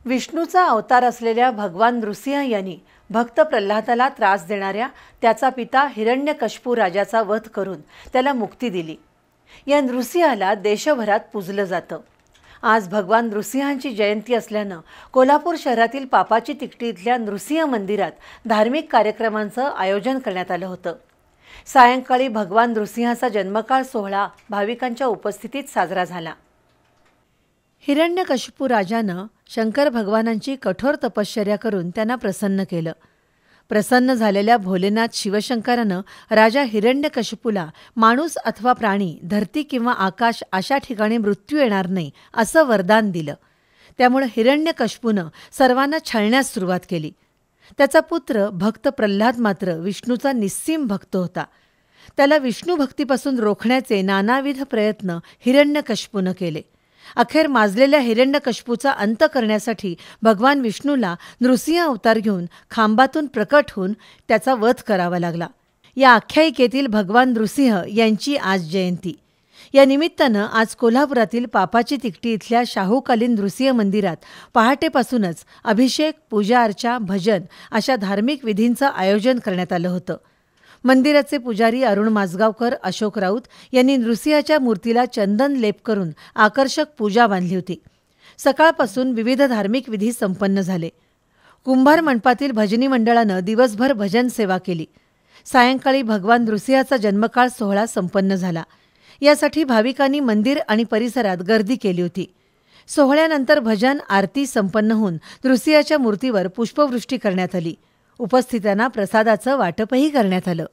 विष्णूचा अवतार असलेल्या भगवान नृसिंह यांनी भक्त प्रल्हादाला त्रास देणाऱ्या त्याचा पिता हिरण्यकशिपू राजाचा वध करून त्याला मुक्ती दिली। या नृसिंहाला देशभरात पूजलं जातं। आज भगवान नृसिंहांची जयंती असल्यानं कोल्हापूर शहरातील पापाची तिकटी इथल्या नृसिंह मंदिरात धार्मिक कार्यक्रमांचं आयोजन करण्यात आलं होतं। सायंकाळी भगवान नृसिंहाचा जन्मकाळ सोहळा भाविकांच्या उपस्थितीत साजरा झाला। हिरण्यकशिपू राजानं शंकर भगवानांची कठोर तपश्चर्या करून त्यांना प्रसन्न केलं। प्रसन्न झालेल्या भोलेनाथ शिवशंकरानं राजा हिरण्यकशिपूला माणूस अथवा प्राणी, धरती किंवा आकाश अशा ठिकाणी मृत्यू येणार नाही असं वरदान दिलं। त्यामुळे हिरण्यकशिपूनं सर्वांना छळण्यास सुरुवात केली। त्याचा पुत्र भक्त प्रल्हाद मात्र विष्णूचा निस्सीम भक्त होता। त्याला विष्णू भक्तीपासून रोखण्याचे नानाविध प्रयत्न हिरण्यकशिपूनं केले। अखेर माजलेल्या हिरण्यकशिपूचा अंत करण्यासाठी भगवान विष्णूला नृसिंह अवतार घेऊन खांबातून प्रकट होऊन त्याचा वध करावा लागला। या आख्यायिकेतील भगवान नृसिंह यांची आज जयंती। या निमित्तानं आज कोल्हापुरातील पापाची तिकटी इथल्या शाहूकालीन नृसिंह मंदिरात पहाटेपासूनच अभिषेक, पूजा अर्चा, भजन अशा धार्मिक विधींचं आयोजन करण्यात आलं होतं। मंदिराचे पुजारी अरुण माजगावकर, अशोक राऊत यांनी नृसिंहाच्या मूर्तीला चंदन लेप करून आकर्षक पूजा बांधली होती। सकाळपासून विविध धार्मिक विधी संपन्न झाले। कुंभार मंडपातील भजनी मंडळानं दिवसभर भजन सेवा केली। सायंकाळी भगवान नृसिंहाचा जन्मकाळ सोहळा संपन्न झाला। यासाठी भाविकांनी मंदिर आणि परिसरात गर्दी केली होती। सोहळ्यानंतर भजन आरती संपन्न होऊन नृसिंहाच्या मूर्तीवर पुष्पवृष्टी करण्यात आली। उपस्थितांना प्रसादाचं वाटपही करण्यात आलं।